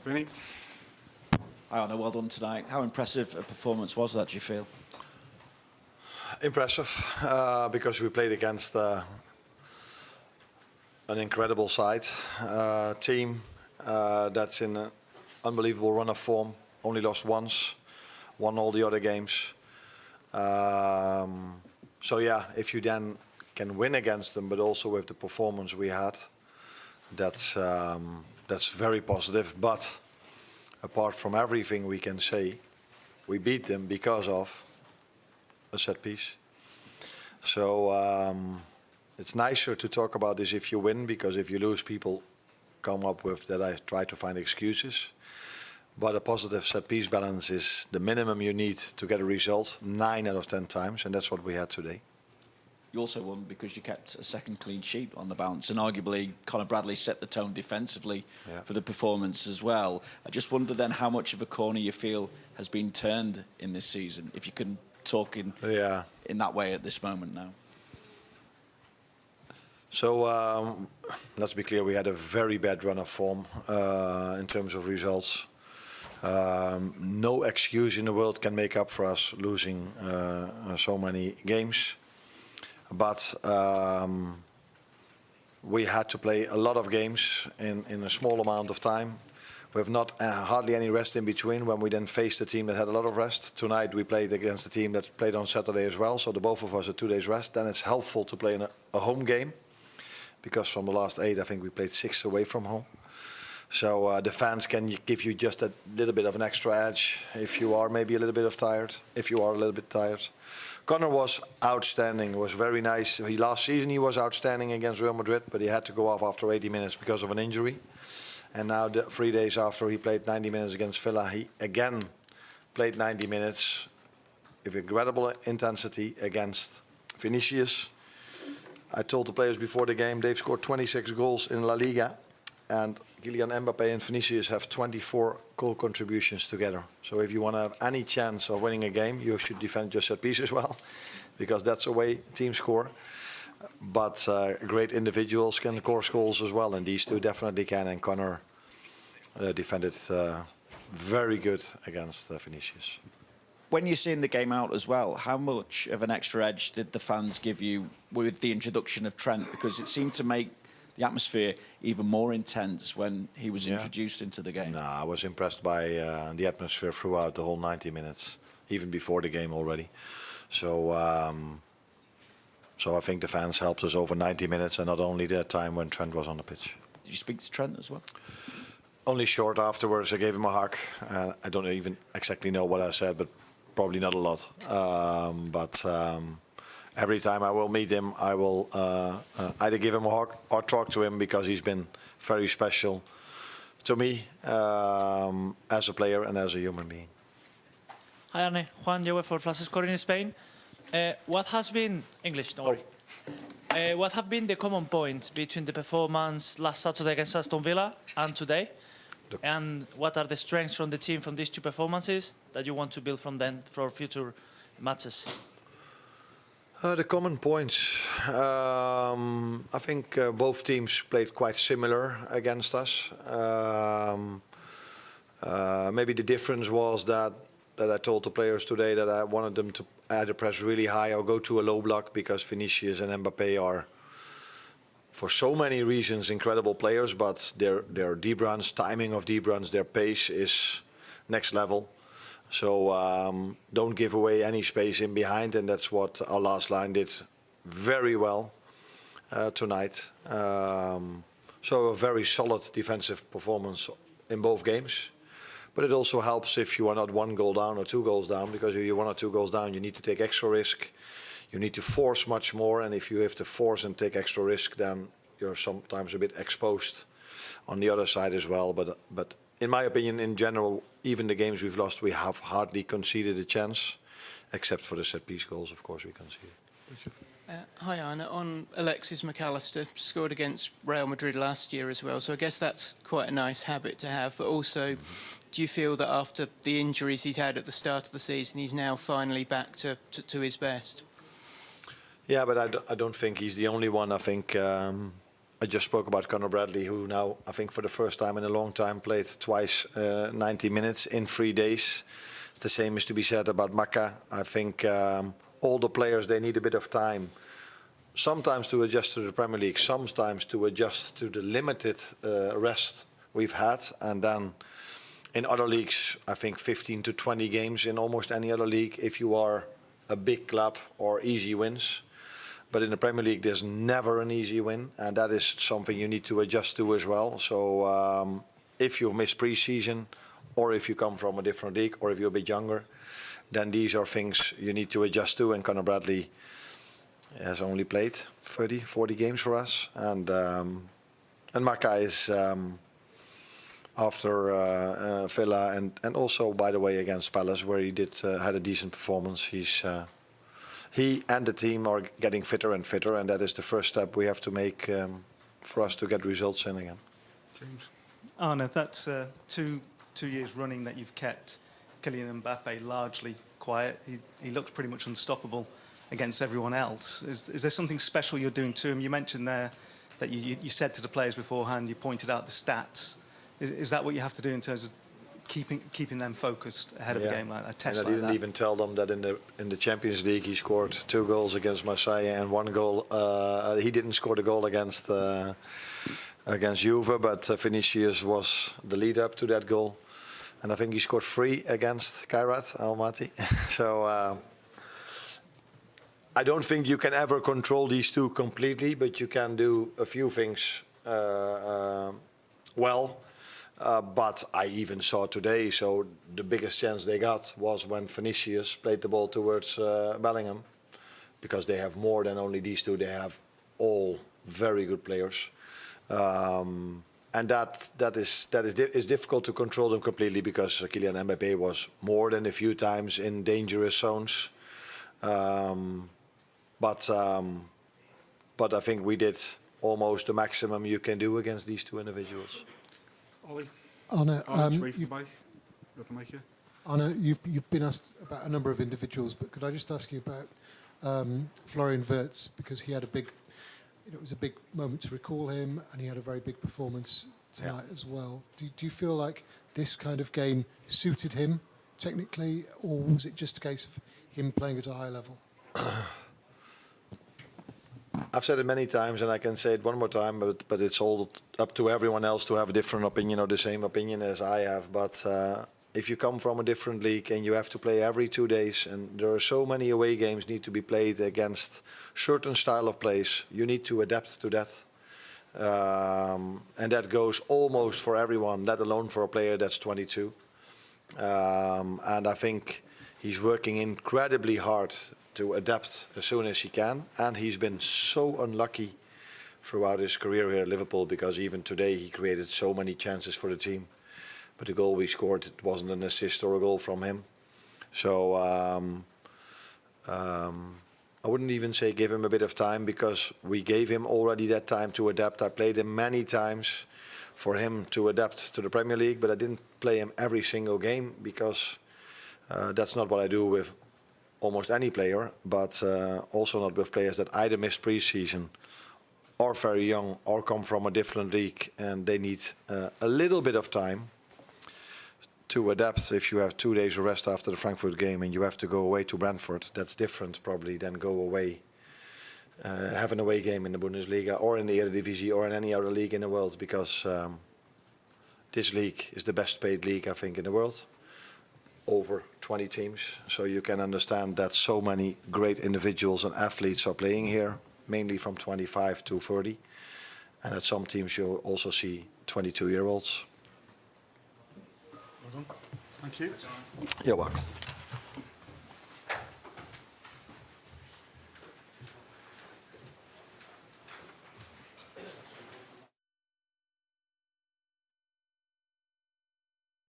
Vinny? Hi, Arno, well done tonight. How impressive a performance was that, do you feel? Impressive, because we played against an incredible side, team that's in an unbelievable run of form, only lost once, won all the other games. So yeah, if you then can win against them, but also with the performance we had, that's very positive. But apart from everything we can say, we beat them because of a set piece. So it's nicer to talk about this if you win, because if you lose, people come up with that I try to find excuses. But a positive set piece balance is the minimum you need to get a result 9 out of 10 times, and that's what we had today. You also won because you kept a second clean sheet on the bounce, and arguably Conor Bradley set the tone defensively for the performance as well. I just wonder then how much of a corner you feel has been turned in this season, if you can talk in that way at this moment now. So let's be clear, we had a very bad run of form in terms of results. No excuse in the world can make up for us losing so many games. But we had to play a lot of games in a small amount of time. We have not hardly any rest in between when we then faced a team that had a lot of rest. Tonight we played against a team that played on Saturday as well, so the both of us had 2 days rest. Then it's helpful to play in a home game, because from the last 8, I think we played 6 away from home. So the fans can give you just a little bit of an extra edge if you are maybe a little bit tired, if you are a little bit tired. Conor was outstanding, was very nice. Last season he was outstanding against Real Madrid, but he had to go off after 80 minutes because of an injury. And now 3 days after he played 90 minutes against Villa, he again played 90 minutes with incredible intensity against Vinicius. I told the players before the game, they've scored 26 goals in La Liga, and Kylian Mbappé and Vinicius have 24 goal contributions together. So if you want to have any chance of winning a game, you should defend your set piece as well, because that's the way teams score. But great individuals can score goals as well, and these two definitely can. And Conor defended very good against Vinicius. When you're seeing the game out as well, how much of an extra edge did the fans give you with the introduction of Trent? Because it seemed to make the atmosphere even more intense when he was introduced into the game. No, I was impressed by the atmosphere throughout the whole 90 minutes, even before the game already. So I think the fans helped us over 90 minutes, and not only that time when Trent was on the pitch. Did you speak to Trent as well? Only short afterwards. I gave him a hug. I don't even exactly know what I said, but probably not a lot. Every time I will meet him, I will either give him a hug or talk to him, because he's been very special to me as a player and as a human being. Hi, Arne. Juan Joe for Flash Scoring in Spain. What has been English? Don't worry. What have been the common points between the performance last Saturday against Aston Villa and today? And what are the strengths from the team from these 2 performances that you want to build from them for future matches? The common points. I think both teams played quite similar against us. Maybe the difference was that I told the players today that I wanted them to either press really high or go to a low block, because Vinicius and Mbappé are, for so many reasons, incredible players, but their deep runs, timing of deep runs, their pace is next level. So don't give away any space in behind, and that's what our last line did very well tonight. So a very solid defensive performance in both games. But it also helps if you are not 1 goal down or 2 goals down, because if you're 1 or 2 goals down, you need to take extra risk. You need to force much more, and if you have to force and take extra risk, then you're sometimes a bit exposed on the other side as well. But in my opinion, in general, even the games we've lost, we have hardly conceded a chance, except for the set-piece goals, of course, we conceded. Hi, Anna. On Alexis McAllister, scored against Real Madrid last year as well, so I guess that's quite a nice habit to have. But also, do you feel that after the injuries he's had at the start of the season, he's now finally back to his best? Yeah, but I don't think he's the only one. I think I just spoke about Conor Bradley, who now, I think for the first time in a long time, played twice 90 minutes in 3 days. It's the same is to be said about Maka. I think all the players, they need a bit of time. Sometimes to adjust to the Premier League, sometimes to adjust to the limited rest we've had. And then in other leagues, I think 15 to 20 games in almost any other league, if you are a big club, or easy wins. But in the Premier League, there's never an easy win, and that is something you need to adjust to as well. So if you miss pre-season, or if you come from a different league, or if you're a bit younger, then these are things you need to adjust to. And Conor Bradley has only played 30, 40 games for us. And Maka is, after Villa, and also, by the way, against Palace, where he had a decent performance, he and the team are getting fitter and fitter, and that is the first step we have to make for us to get results in again. James. Arne, that's 2 years running that you've kept Kylian Mbappe largely quiet. He looks pretty much unstoppable against everyone else. Is there something special you're doing to him? You mentioned there that you said to the players beforehand, you pointed out the stats. Is that what you have to do in terms of keeping them focused ahead of a game like a test and like I didn't even tell them that in the Champions League he scored 2 goals against Marseille and 1 goal. He didn't score the goal against Juve, but Vinicius was the lead up to that goal, and I think he scored 3 against Kairat Almaty. So I don't think you can ever control these 2 completely, but you can do a few things well. But I even saw today, so the biggest chance they got was when Vinicius played the ball towards Bellingham, because they have more than only these 2. They have all very good players, and that is difficult to control them completely, because Kylian Mbappé was more than a few times in dangerous zones. But I think we did almost the maximum you can do against these 2 individuals. Ollie. Arne, Arne, you've been asked about a number of individuals, but could I just ask you about Florian Wirtz, because he had a big, it was a big moment to recall him, and he had a very big performance tonight as well. Do you feel like this kind of game suited him technically, or was it just a case of him playing at a high level? I've said it many times, and I can say it one more time, but it's all up to everyone else to have a different opinion or the same opinion as I have. But if you come from a different league and you have to play every 2 days, and there are so many away games need to be played against certain style of plays, you need to adapt to that. And that goes almost for everyone, let alone for a player that's 22. And I think he's working incredibly hard to adapt as soon as he can, and he's been so unlucky throughout his career here at Liverpool, because even today he created so many chances for the team, but the goal we scored, it wasn't an assist or a goal from him. So I wouldn't even say give him a bit of time, because we gave him already that time to adapt. I played him many times for him to adapt to the Premier League, but I didn't play him every single game, because that's not what I do with almost any player, but also not with players that either missed pre-season or very young or come from a different league, and they need a little bit of time to adapt. If you have 2 days of rest after the Frankfurt game and you have to go away to Brentford, that's different probably than go away, have an away game in the Bundesliga or in the Eredivisie or in any other league in the world, because this league is the best paid league, I think, in the world. Over 20 teams, so you can understand that so many great individuals and athletes are playing here, mainly from 25 to 30, and at some teams you'll also see 22-year-olds. Well done. Thank you. You're welcome.